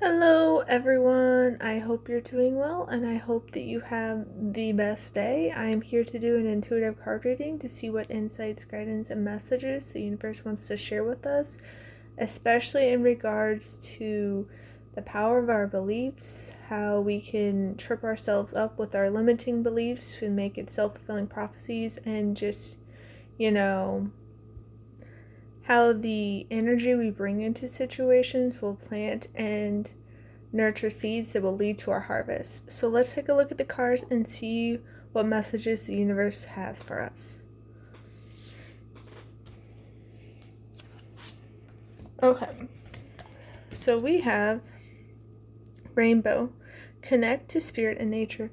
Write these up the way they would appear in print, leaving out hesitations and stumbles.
Hello, everyone. I hope you're doing well and I hope that you have the best day. I am here to do an intuitive card reading to see what insights, guidance, and messages the universe wants to share with us, especially in regards to the power of our beliefs, how we can trip ourselves up with our limiting beliefs and make it self fulfilling prophecies, and just, you know, how the energy we bring into situations will plant and nurture seeds that will lead to our harvest. So let's take a look at the cards and see what messages the universe has for us. Okay, so we have rainbow, connect to spirit and nature.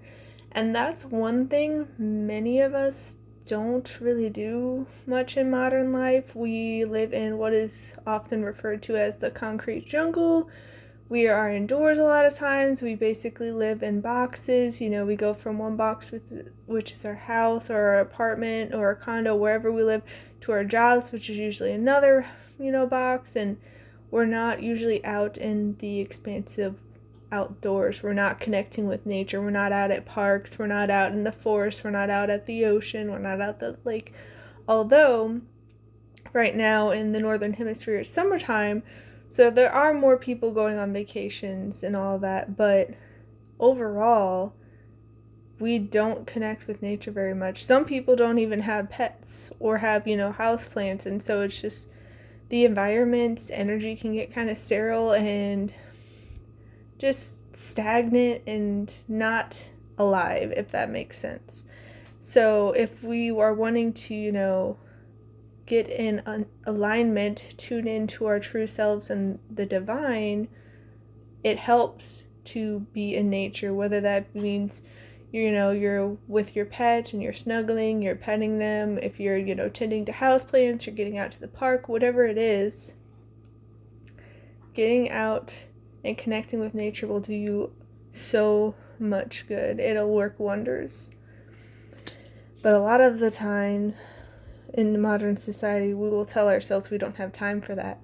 And that's one thing many of us don't really do much in modern life. We live in what is often referred to as the concrete jungle. We are indoors a lot of times. We basically live in boxes. We go from one box, which is our house or our apartment or a condo, wherever we live, to our jobs, which is usually another, box. And we're not usually out in the expansive outdoors. We're not connecting with nature. We're not out at parks. We're not out in the forest. We're not out at the ocean. We're not out the lake. Although, right now in the northern hemisphere, it's summertime, so there are more people going on vacations and all that, but overall, we don't connect with nature very much. Some people don't even have pets or have, house plants, and so it's just the environment's energy can get kind of sterile and just stagnant and not alive, if that makes sense. So if we are wanting to, get in alignment, tune into our true selves and the divine, it helps to be in nature, whether that means you're with your pet and you're snuggling, you're petting them, if you're tending to houseplants, you're getting out to the park, whatever it is. Getting out and connecting with nature will do you so much good. It'll work wonders. But a lot of the time in modern society, we will tell ourselves we don't have time for that.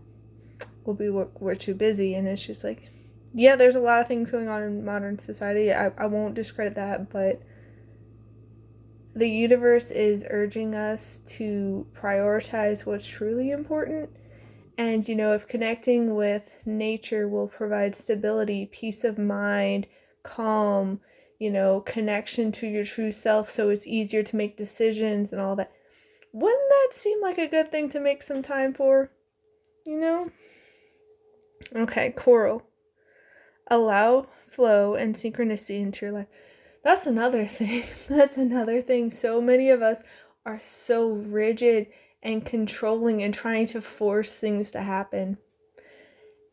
We're too busy, and it's just like, yeah, there's a lot of things going on in modern society. I won't discredit that, but the universe is urging us to prioritize what's truly important. And, if connecting with nature will provide stability, peace of mind, calm, connection to your true self, so it's easier to make decisions and all that, wouldn't that seem like a good thing to make some time for? Okay, coral. Allow flow and synchronicity into your life. That's another thing. That's another thing. So many of us are so rigid and controlling and trying to force things to happen.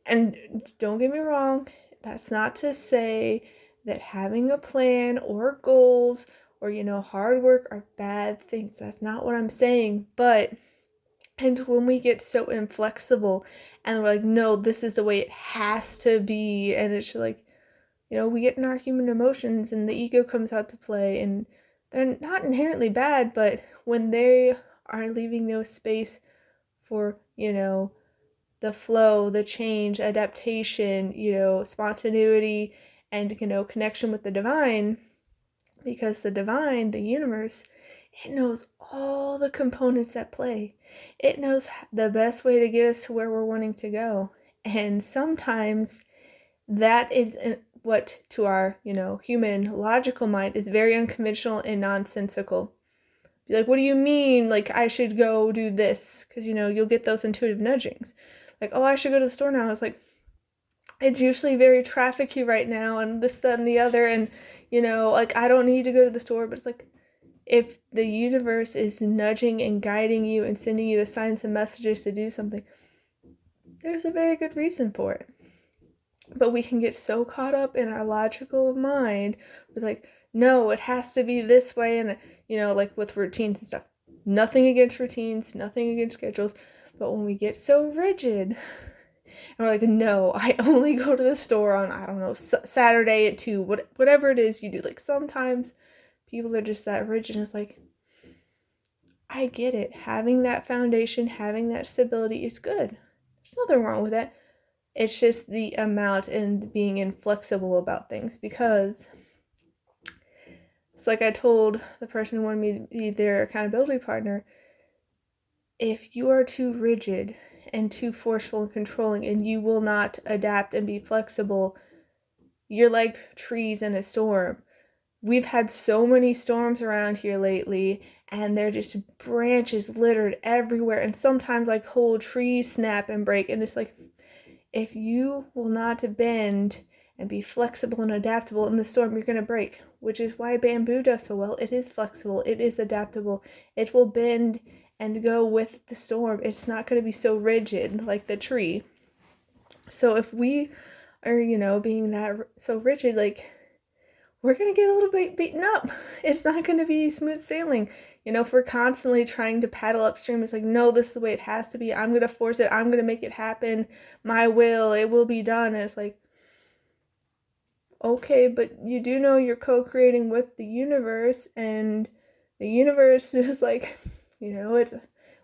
And don't get me wrong, that's not to say that having a plan or goals or, hard work are bad things. That's not what I'm saying. And when we get so inflexible and we're like, no, this is the way it has to be, and it's like, we get in our human emotions and the ego comes out to play, and they're not inherently bad, but when they are leaving no space for, the flow, the change, adaptation, spontaneity, and, connection with the divine, because the divine, the universe, it knows all the components at play. It knows the best way to get us to where we're wanting to go. And sometimes that is what to our, human logical mind is very unconventional and nonsensical. Be like, what do you mean? Like, I should go do this? Because, you'll get those intuitive nudgings. Like, oh, I should go to the store now. It's like, it's usually very trafficky right now, and this, that, and the other, and, like, I don't need to go to the store, but it's like, if the universe is nudging and guiding you and sending you the signs and messages to do something, there's a very good reason for it. But we can get so caught up in our logical mind with like, no, it has to be this way, and like with routines and stuff. Nothing against routines, nothing against schedules, but when we get so rigid, and we're like, no, I only go to the store on, I don't know, Saturday at 2, whatever it is you do. Like, sometimes people are just that rigid. It's like, I get it. Having that foundation, having that stability is good. There's nothing wrong with that. It's just the amount and being inflexible about things, because it's like I told the person who wanted me to be their accountability partner, if you are too rigid and too forceful and controlling and you will not adapt and be flexible, you're like trees in a storm. We've had so many storms around here lately, and they're just branches littered everywhere, and sometimes like whole trees snap and break, and it's like, if you will not bend and be flexible and adaptable in the storm, you're going to break, which is why bamboo does so well. It is flexible, it is adaptable, it will bend and go with the storm. It's not going to be so rigid like the tree. So if we are, being that so rigid, like, we're going to get a little bit beaten up. It's not going to be smooth sailing. If we're constantly trying to paddle upstream, it's like, no, this is the way it has to be. I'm going to force it. I'm going to make it happen. My will, it will be done. And it's like, okay, but you do know you're co-creating with the universe, and the universe is like, it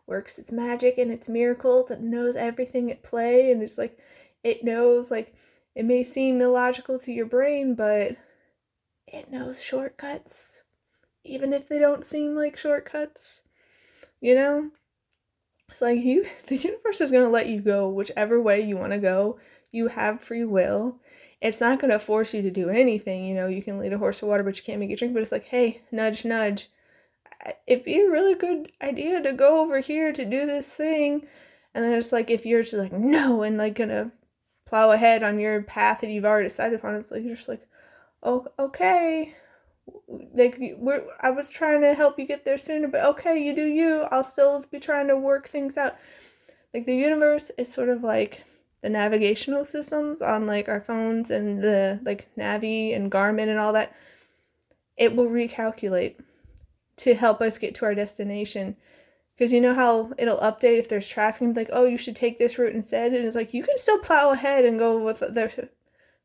works its magic and its miracles. It knows everything at play, and it's like, it knows, like, it may seem illogical to your brain, but it knows shortcuts, even if they don't seem like shortcuts. It's like, the universe is going to let you go whichever way you want to go. You have free will. It's not going to force you to do anything. You can lead a horse to water, but you can't make it drink. But it's like, hey, nudge, nudge. It'd be a really good idea to go over here to do this thing. And then it's like, if you're just like, no, and like gonna plow ahead on your path that you've already decided upon, it's like, you're just like, oh, okay. Like, I was trying to help you get there sooner, but okay, you do you. I'll still be trying to work things out. Like, the universe is sort of like the navigational systems on like our phones and the like Navi and Garmin and all that. It will recalculate to help us get to our destination. Because you know how it'll update if there's traffic and be like, oh, you should take this route instead. And it's like, you can still plow ahead and go with the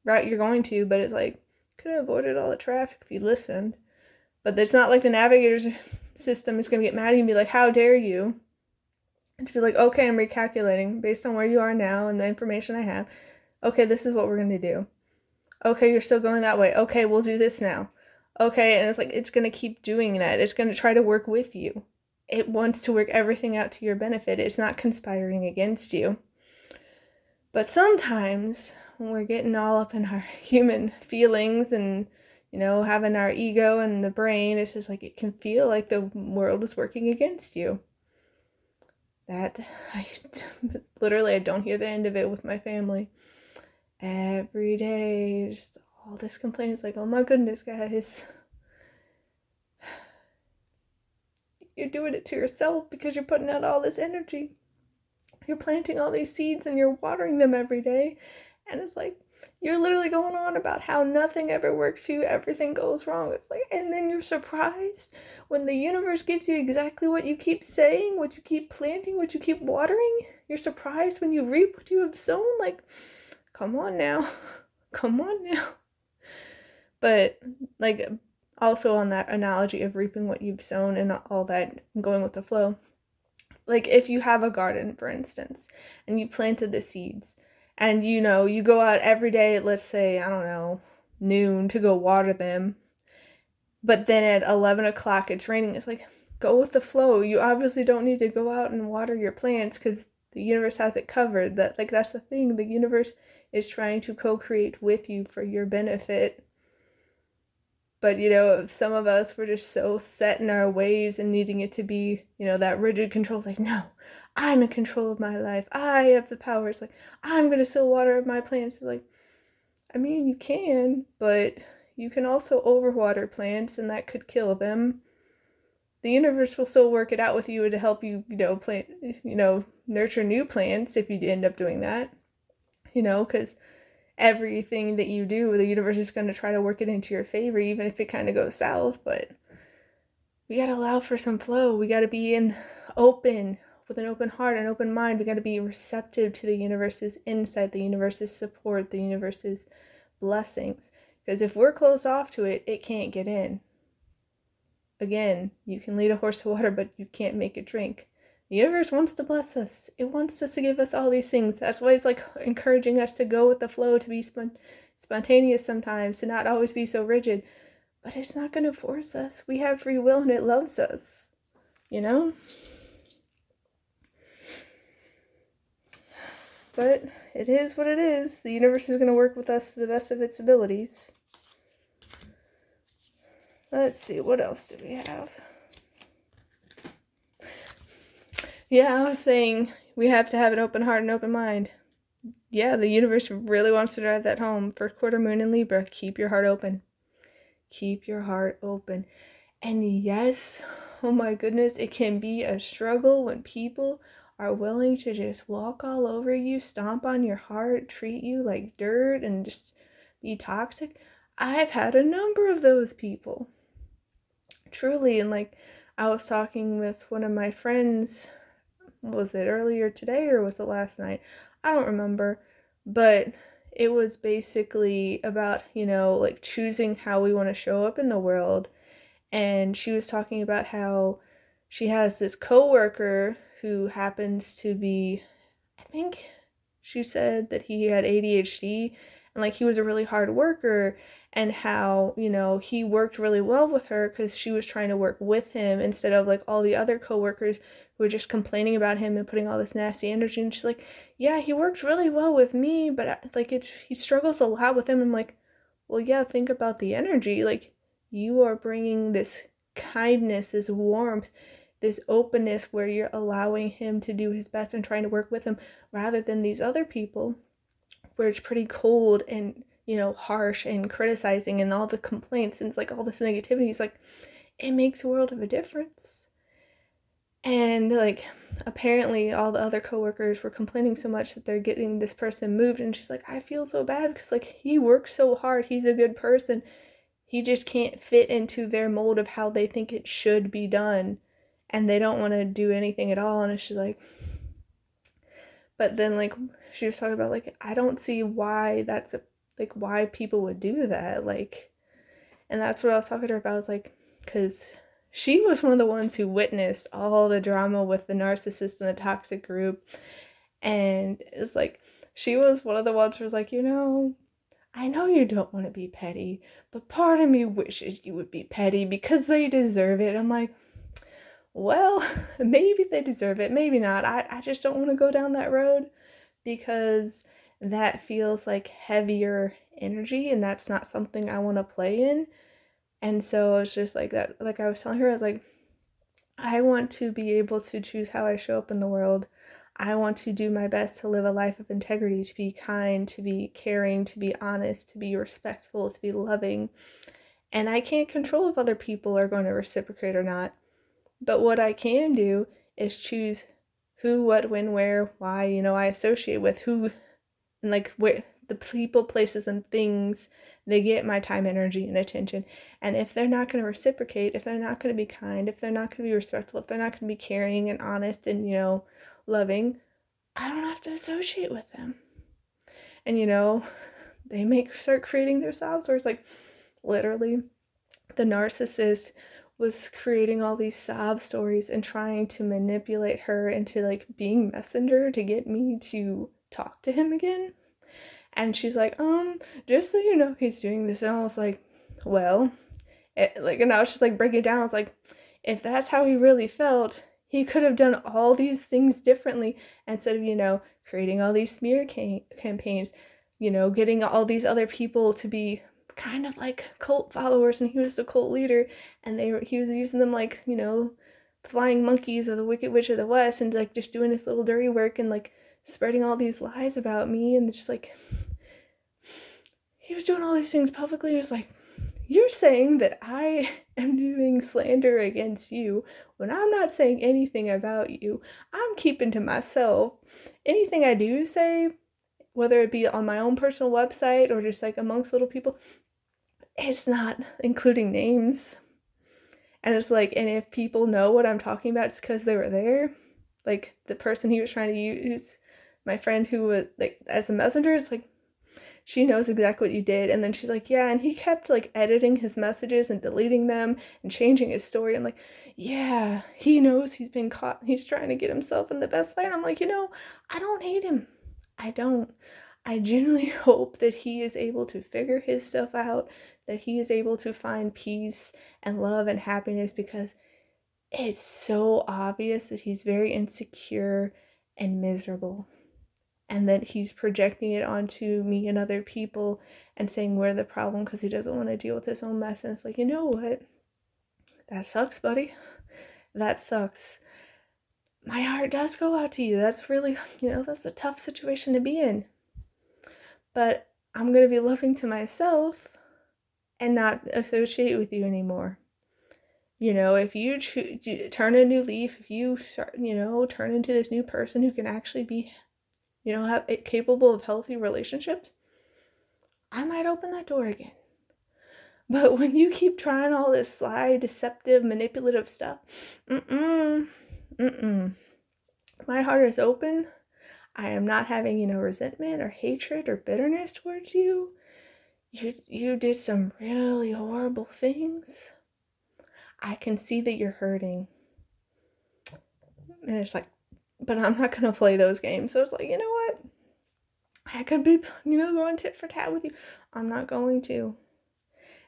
route you're going to, but it's like, could have avoided all the traffic if you listened. But it's not like the navigator's system is going to get mad at you and be like, how dare you? And to be like, okay, I'm recalculating based on where you are now and the information I have. Okay, this is what we're going to do. Okay, you're still going that way. Okay, we'll do this now. Okay, and it's like, it's going to keep doing that. It's going to try to work with you. It wants to work everything out to your benefit. It's not conspiring against you. But sometimes when we're getting all up in our human feelings and, having our ego and the brain, it's just like, it can feel like the world is working against you. Literally, I don't hear the end of it with my family. Every day, just all this complaining. It's like, oh my goodness, guys. You're doing it to yourself because you're putting out all this energy. You're planting all these seeds and you're watering them every day. And it's like, you're literally going on about how nothing ever works for you, everything goes wrong. It's like, and then you're surprised when the universe gives you exactly what you keep saying, what you keep planting, what you keep watering. You're surprised when you reap what you have sown. Like, come on now. Come on now. But, like, also on that analogy of reaping what you've sown and all that, and going with the flow. Like, if you have a garden, for instance, and you planted the seeds, and you go out every day at, let's say, I don't know, noon to go water them, but then at 11 o'clock it's raining, it's like, go with the flow. You obviously don't need to go out and water your plants because the universe has it covered. That's the thing. The universe is trying to co-create with you for your benefit. But, if some of us were just so set in our ways and needing it to be, that rigid control, it's like, no, I'm in control of my life. I have the power. It's like, I'm going to still water my plants. It's like, I mean, you can, but you can also overwater plants and that could kill them. The universe will still work it out with you to help you, plant, nurture new plants if you end up doing that, because everything that you do, the universe is going to try to work it into your favor, even if it kind of goes south. But we got to allow for some flow. We got to be open, with an open heart, an open mind. We got to be receptive to the universe's insight, the universe's support, the universe's blessings. Because if we're closed off to it, it can't get in. Again, you can lead a horse to water, but you can't make it drink. The universe wants to bless us. It wants us to give us all these things. That's why it's like encouraging us to go with the flow, to be spontaneous sometimes, to not always be so rigid. But it's not going to force us. We have free will and it loves us, you know? But it is what it is. The universe is going to work with us to the best of its abilities. Let's see, what else do we have? Yeah, I was saying we have to have an open heart and open mind. Yeah, the universe really wants to drive that home. First quarter moon in Libra, keep your heart open. Keep your heart open. And yes, oh my goodness, it can be a struggle when people are willing to just walk all over you, stomp on your heart, treat you like dirt, and just be toxic. I've had a number of those people. Truly, and like I was talking with one of my friends, was it earlier today or was it last night? I don't remember, but it was basically about, like choosing how we want to show up in the world. And she was talking about how she has this coworker who happens to be, I think she said that he had ADHD, and like he was a really hard worker, and how, he worked really well with her because she was trying to work with him instead of like all the other coworkers who were just complaining about him and putting all this nasty energy. And she's like, yeah, he worked really well with me, but like he struggles a lot with him. I'm like, well, yeah, think about the energy. Like, you are bringing this kindness, this warmth, this openness where you're allowing him to do his best and trying to work with him, rather than these other people where it's pretty cold and, harsh and criticizing and all the complaints and it's like all this negativity. It's like, it makes a world of a difference. And like apparently all the other coworkers were complaining so much that they're getting this person moved, and she's like, I feel so bad because like he works so hard, he's a good person, he just can't fit into their mold of how they think it should be done, and they don't want to do anything at all. And she's like, but then like she was talking about like, I don't see why why people would do that, like. And that's what I was talking to her about. I was like, because she was one of the ones who witnessed all the drama with the narcissist and the toxic group. And it's like, she was one of the ones who was like, I know you don't want to be petty, but part of me wishes you would be petty because they deserve it. I'm like, well, maybe they deserve it, maybe not. I just don't want to go down that road because that feels like heavier energy, and that's not something I want to play in. And so it's just like that. Like I was telling her, I was like, I want to be able to choose how I show up in the world. I want to do my best to live a life of integrity, to be kind, to be caring, to be honest, to be respectful, to be loving. And I can't control if other people are going to reciprocate or not. But what I can do is choose who, what, when, where, why, I associate with, who, and like where the people, places, and things, they get my time, energy, and attention. And if they're not going to reciprocate, if they're not going to be kind, if they're not going to be respectful, if they're not going to be caring and honest and, loving, I don't have to associate with them. And, they start creating their sob stories. Like, literally, the narcissist was creating all these sob stories and trying to manipulate her into, like, being messenger to get me to talk to him again. And she's like, just so you know, he's doing this. And I was like, well, and I was just like breaking it down. I was like, if that's how he really felt, he could have done all these things differently instead of, creating all these smear campaigns, getting all these other people to be kind of like cult followers, and he was the cult leader, and he was using them like, flying monkeys of the Wicked Witch of the West, and like just doing his little dirty work and like spreading all these lies about me, and just like he was doing all these things publicly. It was like, you're saying that I am doing slander against you when I'm not saying anything about you. I'm keeping to myself. Anything I do say, whether it be on my own personal website or just like amongst little people, it's not including names. And it's like, and if people know what I'm talking about, it's because they were there. Like the person he was trying to use, my friend who was like as a messenger, it's like, she knows exactly what you did. And then she's like, yeah, and he kept like editing his messages and deleting them and changing his story. I'm like, yeah, he knows he's been caught. He's trying to get himself in the best light. I'm like, I don't hate him. I don't. I genuinely hope that he is able to figure his stuff out, that he is able to find peace and love and happiness, because it's so obvious that he's very insecure and miserable, and that he's projecting it onto me and other people and saying we're the problem because he doesn't want to deal with his own mess. And it's like, you know what? That sucks, buddy. That sucks. My heart does go out to you. That's really, that's a tough situation to be in. But I'm going to be loving to myself and not associate with you anymore. If you turn a new leaf, if you start, turn into this new person who can actually be, capable of healthy relationships, I might open that door again. But when you keep trying all this sly, deceptive, manipulative stuff, my heart is open. I am not having, resentment or hatred or bitterness towards you. You did some really horrible things. I can see that you're hurting. And it's like, but I'm not going to play those games. So it's like, you know what? I could be, going tit for tat with you. I'm not going to.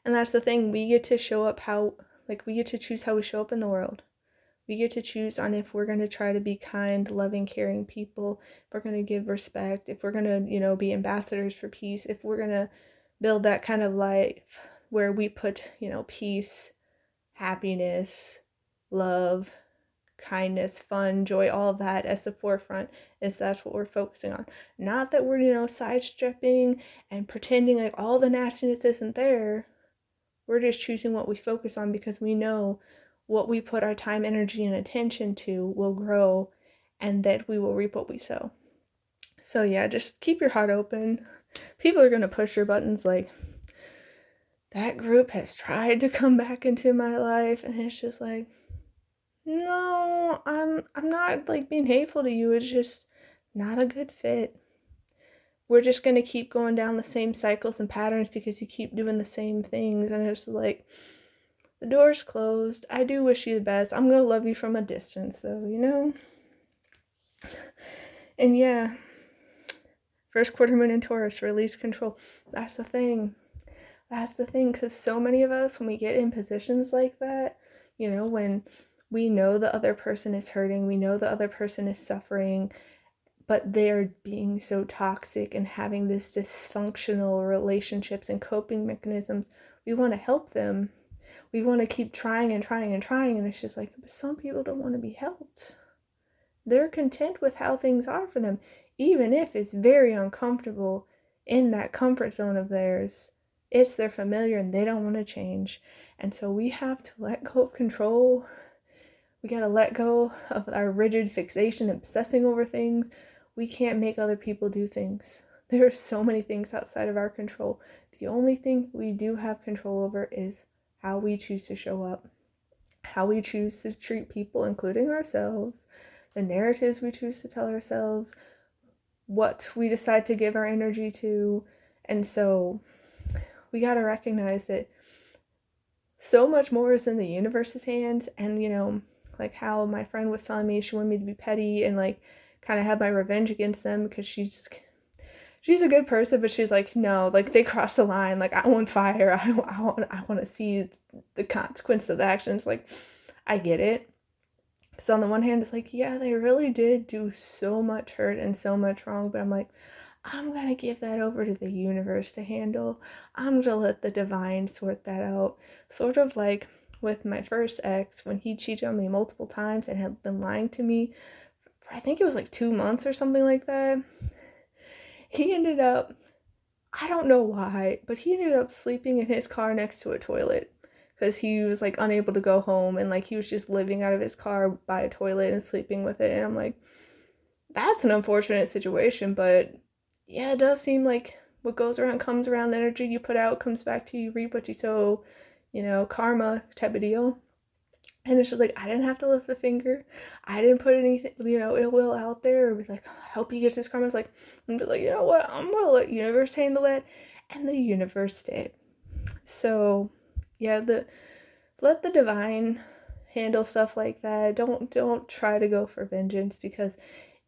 And that's the thing. We get to show up we get to choose how we show up in the world. We get to choose on if we're going to try to be kind, loving, caring people, if we're going to give respect, if we're going to, be ambassadors for peace, if we're going to build that kind of life where we put, peace, happiness, love, kindness, fun, joy, all of that as the forefront, is that's what we're focusing on. Not that we're, sidestepping and pretending like all the nastiness isn't there. We're just choosing what we focus on because we know what we put our time, energy, and attention to will grow, and that we will reap what we sow. So yeah, just keep your heart open. People are going to push your buttons like, that group has tried to come back into my life, and it's just like, no, I'm not like being hateful to you. It's just not a good fit. We're just going to keep going down the same cycles and patterns because you keep doing the same things. And it's like, the door's closed. I do wish you the best. I'm going to love you from a distance though, And yeah, first quarter moon in Taurus, release control. That's the thing. Because so many of us, when we get in positions like that, when we know the other person is hurting, we know the other person is suffering, but they're being so toxic and having this dysfunctional relationships and coping mechanisms, we want to help them. We want to keep trying and trying and trying, and it's just like, but some people don't want to be helped. They're content with how things are for them, even if it's very uncomfortable in that comfort zone of theirs. It's their familiar and they don't want to change. And so we have to let go of control. We got to let go of our rigid fixation and obsessing over things. We can't make other people do things. There are so many things outside of our control. The only thing we do have control over is how we choose to show up, how we choose to treat people, including ourselves, the narratives we choose to tell ourselves, what we decide to give our energy to. And so we got to recognize that so much more is in the universe's hands. And, like how my friend was telling me she wanted me to be petty and like kind of have my revenge against them because she's a good person, but she's like, no, like they crossed the line. Like I want fire. I want to see the consequence of the actions. Like I get it. So on the one hand, it's like, yeah, they really did do so much hurt and so much wrong. But I'm like, I'm going to give that over to the universe to handle. I'm going to let the divine sort that out. Sort of like with my first ex, when he cheated on me multiple times and had been lying to me for, I think it was like 2 months or something like that. He ended up, I don't know why, but he ended up sleeping in his car next to a toilet because he was like unable to go home, and like he was just living out of his car by a toilet and sleeping with it. And I'm like, that's an unfortunate situation, but yeah, it does seem like what goes around comes around. The energy you put out comes back to you, reap what you sow, karma type of deal. And it's just like, I didn't have to lift a finger. I didn't put anything, ill will out there or be like, I hope he gets his karma. It's like, I'm just like, you know what? I'm going to let universe handle it. And the universe did. So, yeah, let the divine handle stuff like that. Don't try to go for vengeance, because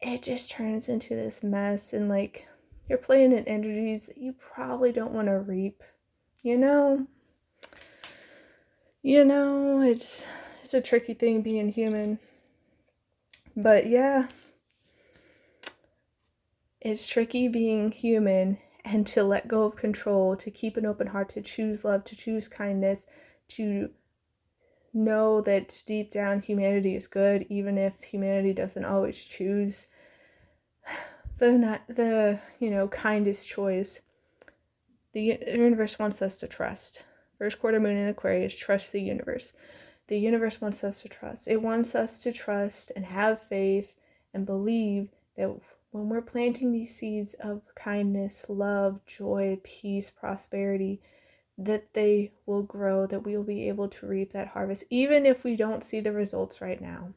it just turns into this mess, and like you're playing in energies that you probably don't want to reap. It's a tricky thing being human. But yeah, it's tricky being human, and to let go of control, to keep an open heart, to choose love, to choose kindness, to know that deep down humanity is good, even if humanity doesn't always choose the kindest choice. The universe wants us to trust. First quarter moon in Aquarius, trust the universe. The universe wants us to trust. It wants us to trust and have faith and believe that when we're planting these seeds of kindness, love, joy, peace, prosperity, that they will grow, that we will be able to reap that harvest, even if we don't see the results right now.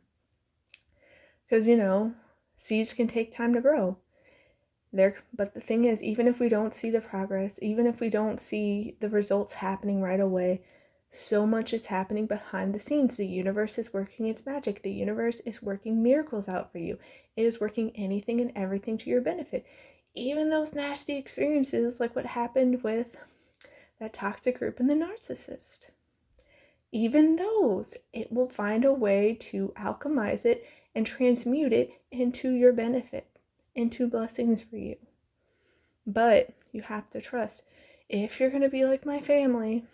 Because, seeds can take time to grow. But the thing is, even if we don't see the progress, even if we don't see the results happening right away, so much is happening behind the scenes. The universe is working its magic. The universe is working miracles out for you. It is working anything and everything to your benefit. Even those nasty experiences, like what happened with that toxic group and the narcissist. Even those, it will find a way to alchemize it and transmute it into your benefit, into blessings for you. But you have to trust. If you're going to be like my family,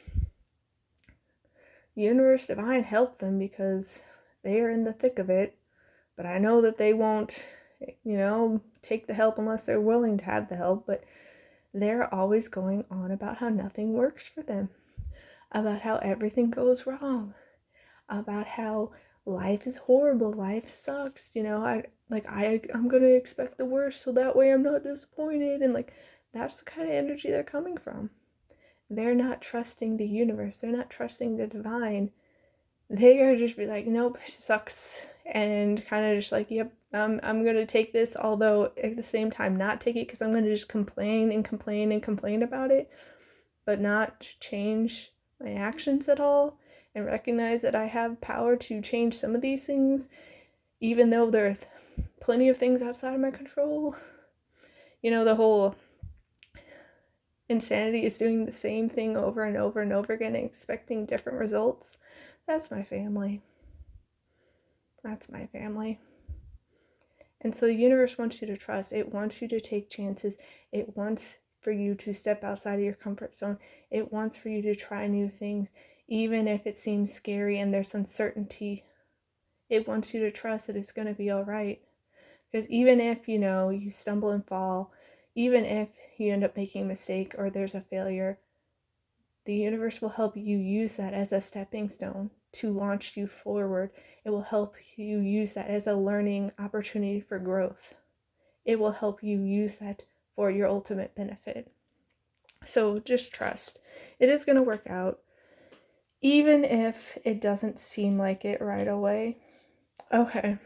universe, divine, help them, because they are in the thick of it. But I know that they won't, take the help unless they're willing to have the help. But they're always going on about how nothing works for them, about how everything goes wrong, about how life is horrible, life sucks, I'm going to expect the worst so that way I'm not disappointed. And like, that's the kind of energy they're coming from. They're not trusting the universe. They're not trusting the divine. They are just be like, nope, it sucks. And kind of just like, yep, I'm going to take this, although at the same time not take it, because I'm going to just complain and complain and complain about it, but not change my actions at all, and recognize that I have power to change some of these things, even though there are plenty of things outside of my control. The whole insanity is doing the same thing over and over and over again and expecting different results. That's my family. That's my family. And so the universe wants you to trust. It wants you to take chances. It wants for you to step outside of your comfort zone. It wants for you to try new things, even if it seems scary and there's uncertainty. It wants you to trust that it's going to be all right. Because even if, you stumble and fall, even if you end up making a mistake or there's a failure, the universe will help you use that as a stepping stone to launch you forward. It will help you use that as a learning opportunity for growth. It will help you use that for your ultimate benefit. So just trust. It is going to work out, even if it doesn't seem like it right away. Okay.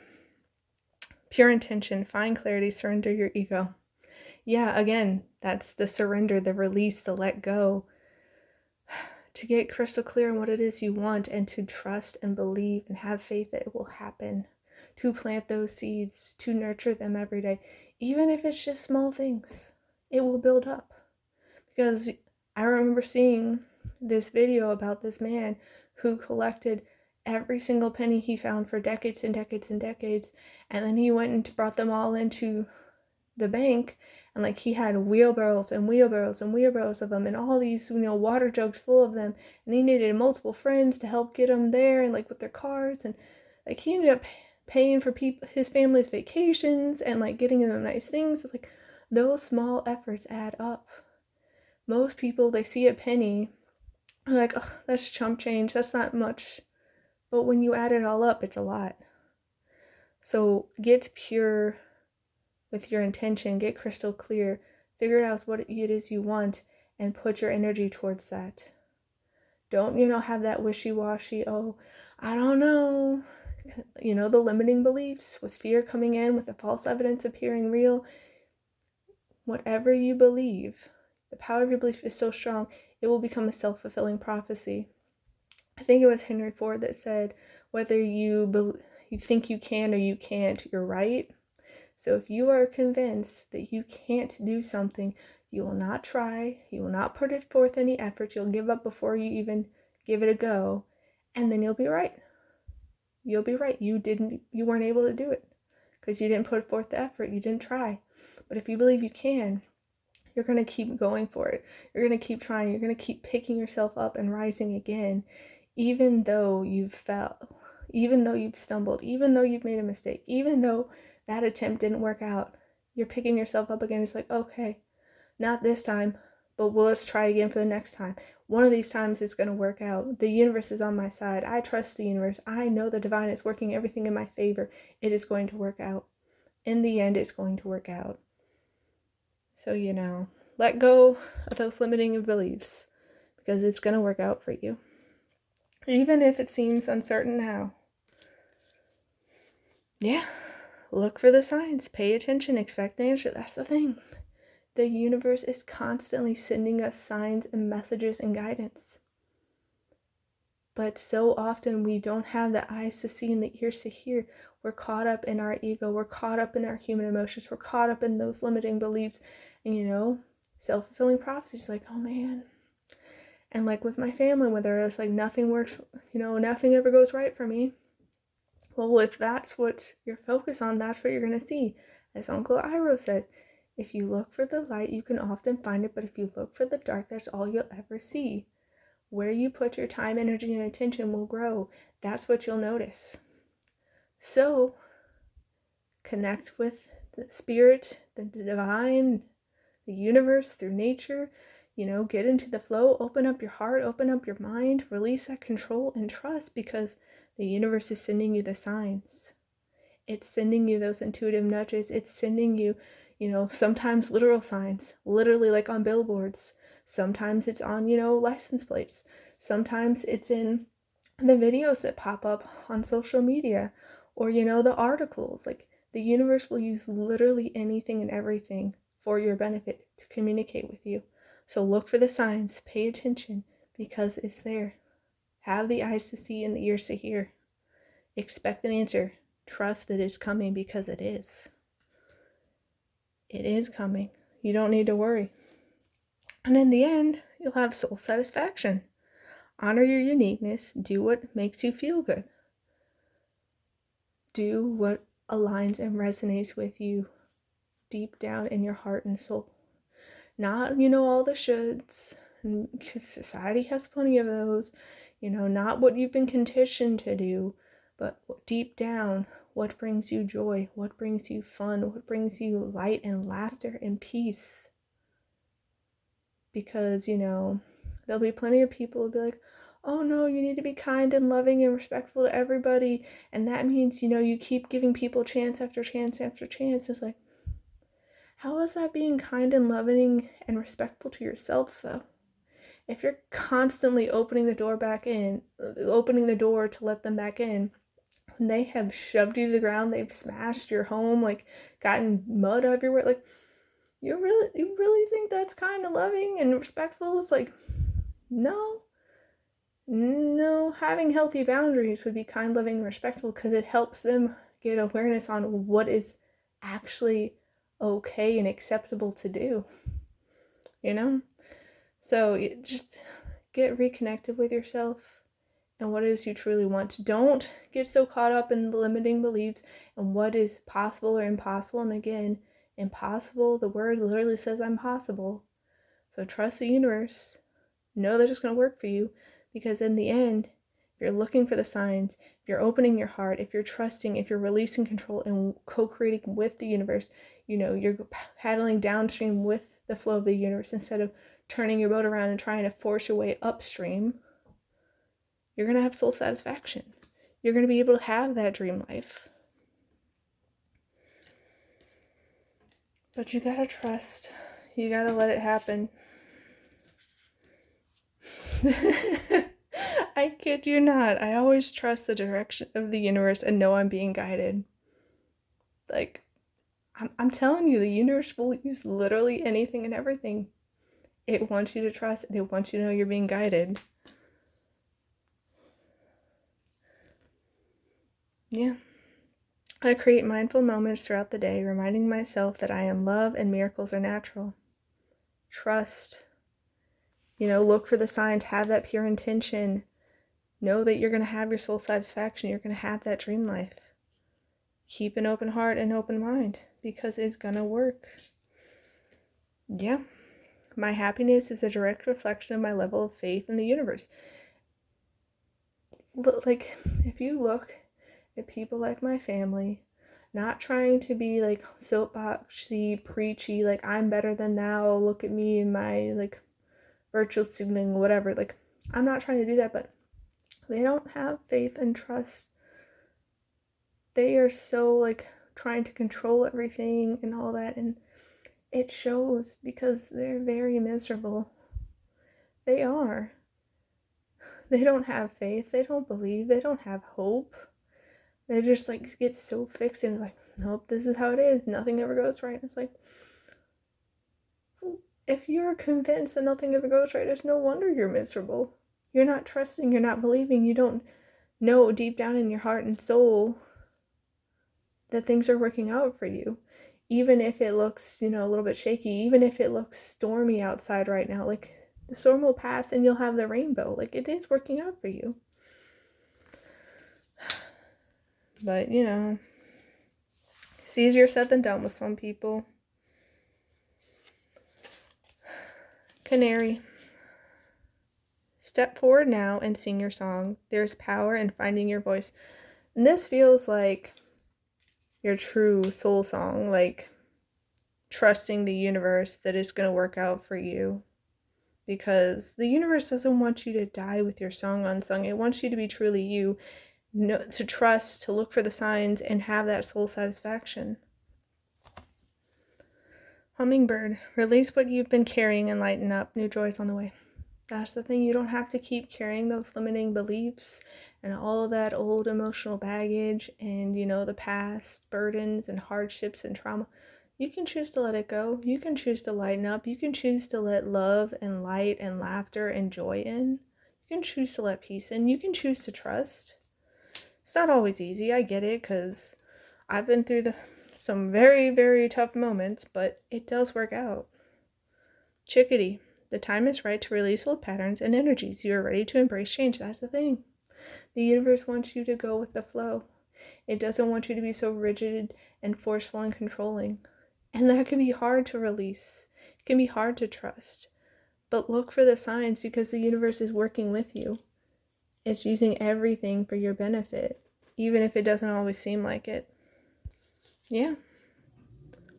Pure intention, find clarity, surrender your ego. Yeah, again, that's the surrender, the release, the let go. To get crystal clear on what it is you want, and to trust and believe and have faith that it will happen. To plant those seeds, to nurture them every day. Even if it's just small things, it will build up. Because I remember seeing this video about this man who collected every single penny he found for decades and decades and decades. And then he went and brought them all into the bank, and like he had wheelbarrows and wheelbarrows and wheelbarrows of them, and all these water jugs full of them, and he needed multiple friends to help get them there, and like with their cars, and like he ended up paying for his family's vacations and like getting them nice things. It's like those small efforts add up. Most people, they see a penny, they're like, oh, that's chump change, that's not much, but when you add it all up, it's a lot. So get pure with your intention, get crystal clear, figure out what it is you want, and put your energy towards that. Don't, have that wishy-washy, oh, I don't know. The limiting beliefs, with fear coming in, with the false evidence appearing real. Whatever you believe, the power of your belief is so strong, it will become a self-fulfilling prophecy. I think it was Henry Ford that said, whether you think you can or you can't, you're right. So if you are convinced that you can't do something, you will not try, you will not put it forth any effort, you'll give up before you even give it a go, and then you'll be right. You'll be right. You weren't able to do it because you didn't put forth the effort, you didn't try. But if you believe you can, you're going to keep going for it. You're going to keep trying. You're going to keep picking yourself up and rising again, even though you've fell, even though you've stumbled, even though you've made a mistake, even though that attempt didn't work out. You're picking yourself up again. It's like, okay, not this time, but let's try again for the next time. One of these times it's going to work out. The universe is on my side. I trust the universe. I know the divine is working everything in my favor. It is going to work out. In the end, it's going to work out. So, let go of those limiting beliefs because it's going to work out for you. Even if it seems uncertain now. Yeah, look for the signs. Pay attention. Expect the answer. That's the thing. The universe is constantly sending us signs and messages and guidance. But so often we don't have the eyes to see and the ears to hear. We're caught up in our ego. We're caught up in our human emotions. We're caught up in those limiting beliefs. And, self-fulfilling prophecies, like, oh man. And like with my family, whether it's like nothing works, nothing ever goes right for me. Well, if that's what you're focused on, that's what you're going to see. As Uncle Iroh says, if you look for the light, you can often find it. But if you look for the dark, that's all you'll ever see. Where you put your time, energy, and attention will grow. That's what you'll notice. So, connect with the spirit, the divine, the universe, through nature. Get into the flow, open up your heart, open up your mind, release that control and trust, because the universe is sending you the signs. It's sending you those intuitive nudges. It's sending you, sometimes literal signs, literally like on billboards. Sometimes it's on, license plates. Sometimes it's in the videos that pop up on social media, or, the articles. Like, the universe will use literally anything and everything for your benefit to communicate with you. So look for the signs, pay attention, because it's there. Have the eyes to see and the ears to hear. Expect an answer. Trust that it's coming, because it is. It is coming. You don't need to worry. And in the end, you'll have soul satisfaction. Honor your uniqueness. Do what makes you feel good. Do what aligns and resonates with you deep down in your heart and soul. Not, all the shoulds, because society has plenty of those. Not what you've been conditioned to do, but deep down, what brings you joy, what brings you fun, what brings you light and laughter and peace. Because, there'll be plenty of people who'll be like, oh no, you need to be kind and loving and respectful to everybody. And that means, you keep giving people chance after chance after chance. It's like, how is that being kind and loving and respectful to yourself, though? If you're constantly opening the door to let them back in, and they have shoved you to the ground, they've smashed your home, like gotten mud everywhere, like, you really think that's kind of loving and respectful? It's like, no, having healthy boundaries would be kind, loving, and respectful, because it helps them get awareness on what is actually okay and acceptable to do, So just get reconnected with yourself and what it is you truly want. Don't get so caught up in the limiting beliefs and what is possible or impossible. And again, impossible, the word literally says I'm possible. So trust the universe. Know that it's going to work for you, because in the end, if you're looking for the signs, if you're opening your heart, if you're trusting, if you're releasing control and co-creating with the universe, you're paddling downstream with the flow of the universe instead of turning your boat around and trying to force your way upstream, you're going to have soul satisfaction. You're going to be able to have that dream life. But you got to trust. You got to let it happen. I kid you not. I always trust the direction of the universe and know I'm being guided. Like, I'm telling you, the universe will use literally anything and everything. It wants you to trust and it wants you to know you're being guided. Yeah. I create mindful moments throughout the day, reminding myself that I am love and miracles are natural. Trust. Look for the signs, have that pure intention. Know that you're going to have your soul satisfaction. You're going to have that dream life. Keep an open heart and open mind because it's going to work. Yeah. My happiness is a direct reflection of my level of faith in the universe. Like, if you look at people like my family, not trying to be like soapboxy, preachy, like I'm better than thou, look at me and my like virtual signaling, whatever. Like, I'm not trying to do that, but they don't have faith and trust. They are so like trying to control everything and all that, and it shows because they're very miserable. They are. They don't have faith. They don't believe. They don't have hope. They just like get so fixed and like, nope, this is how it is. Nothing ever goes right. It's like, if you're convinced that nothing ever goes right, it's no wonder you're miserable. You're not trusting. You're not believing. You don't know deep down in your heart and soul that things are working out for you. Even if it looks, a little bit shaky, even if it looks stormy outside right now, like the storm will pass and you'll have the rainbow. Like, it is working out for you. But, it's easier said than done with some people. Canary. Step forward now and sing your song. There's power in finding your voice. And this feels like your true soul song, like trusting the universe that it's going to work out for you. Because the universe doesn't want you to die with your song unsung. It wants you to be truly you, to trust, to look for the signs, and have that soul satisfaction. Hummingbird, release what you've been carrying and lighten up. New joys on the way. That's the thing. You don't have to keep carrying those limiting beliefs and all that old emotional baggage and, the past burdens and hardships and trauma. You can choose to let it go. You can choose to lighten up. You can choose to let love and light and laughter and joy in. You can choose to let peace in. You can choose to trust. It's not always easy. I get it, because I've been through some very, very tough moments, but it does work out. Chickadee. The time is right to release old patterns and energies. You are ready to embrace change. That's the thing. The universe wants you to go with the flow. It doesn't want you to be so rigid and forceful and controlling. And that can be hard to release. It can be hard to trust. But look for the signs, because the universe is working with you. It's using everything for your benefit, even if it doesn't always seem like it. Yeah.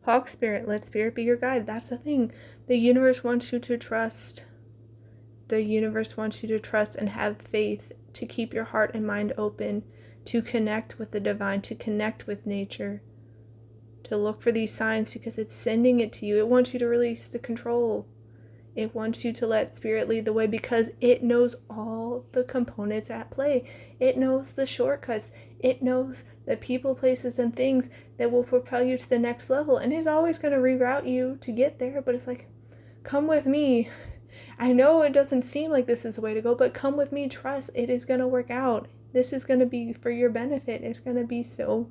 Hawk spirit, let spirit be your guide. That's the thing. The universe wants you to trust. The universe wants you to trust and have faith, to keep your heart and mind open, to connect with the divine, to connect with nature, to look for these signs, because it's sending it to you. It wants you to release the control. It wants you to let spirit lead the way, because it knows all the components at play. It knows the shortcuts. It knows the people, places, and things that will propel you to the next level. And it's always going to reroute you to get there. But it's like, come with me. I know it doesn't seem like this is the way to go, but come with me. Trust. It is going to work out. This is going to be for your benefit. It's going to be so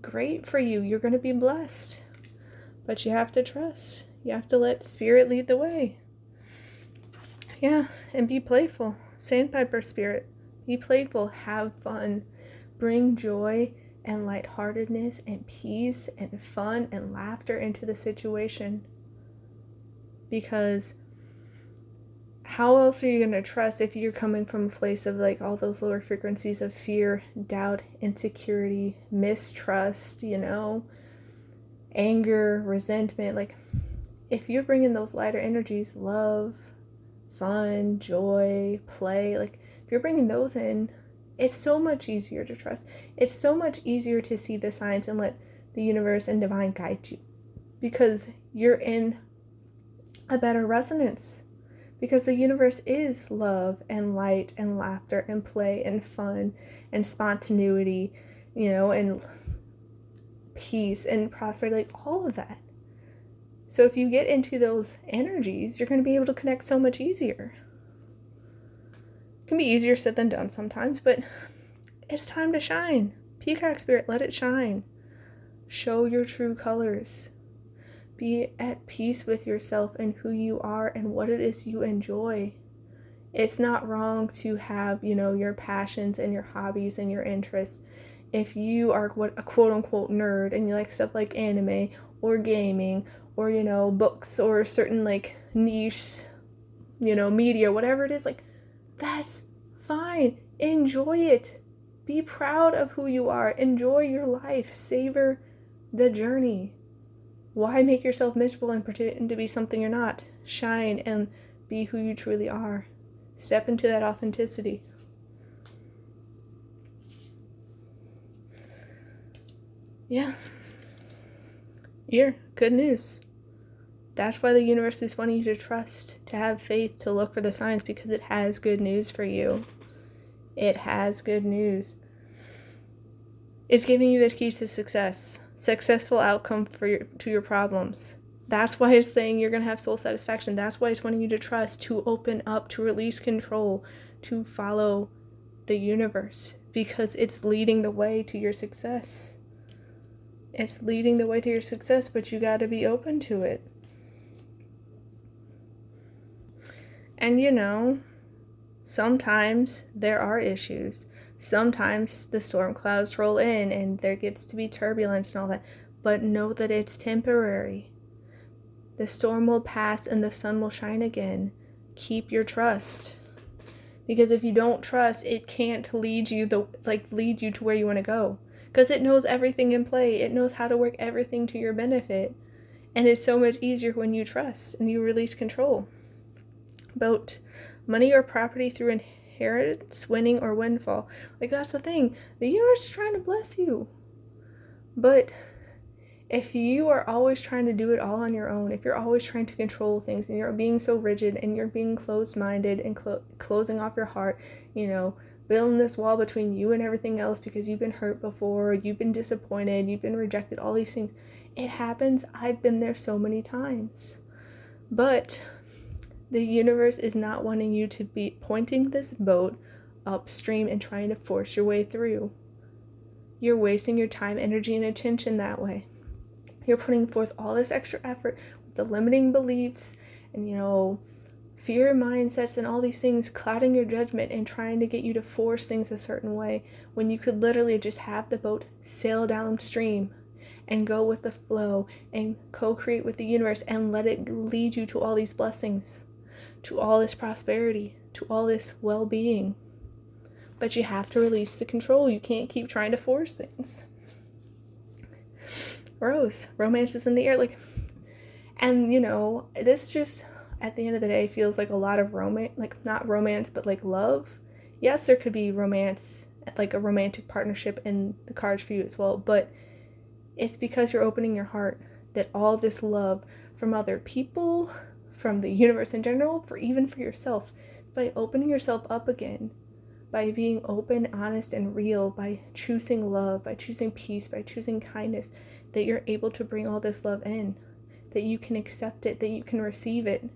great for you. You're going to be blessed. But you have to trust. You have to let spirit lead the way. Yeah, and be playful. Sandpiper spirit. Be playful. Have fun. Bring joy and lightheartedness and peace and fun and laughter into the situation. Because how else are you going to trust if you're coming from a place of like all those lower frequencies of fear, doubt, insecurity, mistrust, anger, resentment? Like, if you're bringing those lighter energies, love, fun, joy, play, like if you're bringing those in, it's so much easier to trust. It's so much easier to see the signs and let the universe and divine guide you, because you're in a better resonance, because the universe is love and light and laughter and play and fun and spontaneity, and peace and prosperity, like all of that. So if you get into those energies, you're going to be able to connect so much easier. It can be easier said than done sometimes, but it's time to shine. Peacock spirit, let it shine. Show your true colors. Be at peace with yourself and who you are and what it is you enjoy. It's not wrong to have, your passions and your hobbies and your interests. If you are a quote-unquote nerd and you like stuff like anime or gaming or, books or certain like niche, media, whatever it is, like that's fine. Enjoy it. Be proud of who you are. Enjoy your life. Savor the journey. Why make yourself miserable and pretend to be something you're not? Shine and be who you truly are. Step into that authenticity. Yeah. Here, good news. That's why the universe is wanting you to trust, to have faith, to look for the signs, because it has good news for you. It has good news. It's giving you the keys to success. Successful outcome to your problems. That's why it's saying you're going to have soul satisfaction. That's why it's wanting you to trust, to open up, to release control, to follow the universe, because it's leading the way to your success. It's leading the way to your success, but you got to be open to it. And sometimes there are issues. Sometimes the storm clouds roll in and there gets to be turbulence and all that. But know that it's temporary. The storm will pass and the sun will shine again. Keep your trust. Because if you don't trust, it can't lead you to where you want to go. Because it knows everything in play. It knows how to work everything to your benefit. And it's so much easier when you trust and you release control. About money or property through inheritance, winning, or windfall. Like, that's the thing. The universe is trying to bless you. But if you are always trying to do it all on your own, if you're always trying to control things and you're being so rigid and you're being closed-minded and closing off your heart, building this wall between you and everything else because you've been hurt before, you've been disappointed, you've been rejected, all these things. It happens. I've been there so many times. But the universe is not wanting you to be pointing this boat upstream and trying to force your way through. You're wasting your time, energy, and attention that way. You're putting forth all this extra effort with the limiting beliefs and, fear mindsets and all these things clouding your judgment and trying to get you to force things a certain way when you could literally just have the boat sail downstream and go with the flow and co-create with the universe and let it lead you to all these blessings, to all this prosperity, to all this well-being. But you have to release the control. You can't keep trying to force things. Romance is in the air. And this just, at the end of the day, feels like a lot of romance, not romance, but love. Yes, there could be romance, a romantic partnership in the cards for you as well, but it's because you're opening your heart that all this love from other people, from the universe in general, even for yourself, by opening yourself up again, by being open, honest, and real, by choosing love, by choosing peace, by choosing kindness, that you're able to bring all this love in, that you can accept it, that you can receive it.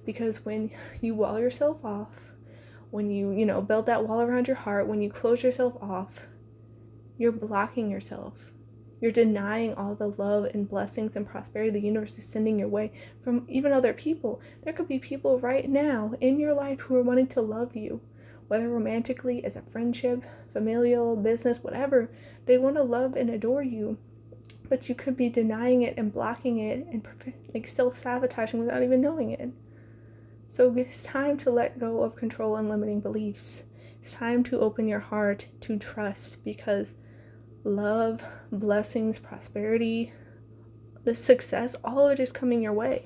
Because when you wall yourself off, when you build that wall around your heart, when you close yourself off, you're blocking yourself. You're denying all the love and blessings and prosperity the universe is sending your way from even other people. There could be people right now in your life who are wanting to love you, whether romantically, as a friendship, familial, business, whatever. They want to love and adore you, but you could be denying it and blocking it and self-sabotaging without even knowing it. So it's time to let go of control and limiting beliefs. It's time to open your heart to trust, because love, blessings, prosperity, the success, all of it is coming your way.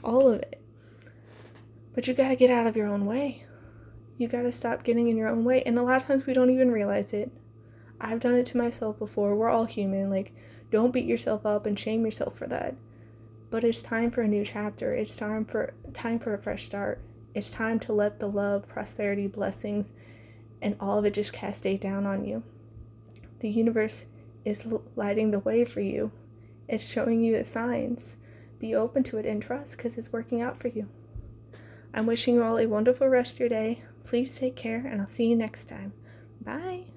All of it. But you gotta get out of your own way. You gotta stop getting in your own way. And a lot of times we don't even realize it. I've done it to myself before. We're all human. Don't beat yourself up and shame yourself for that. But it's time for a new chapter. It's time for a fresh start. It's time to let the love, prosperity, blessings, and all of it just cascade down on you. The universe is lighting the way for you. It's showing you the signs. Be open to it and trust, because it's working out for you. I'm wishing you all a wonderful rest of your day. Please take care, and I'll see you next time. Bye.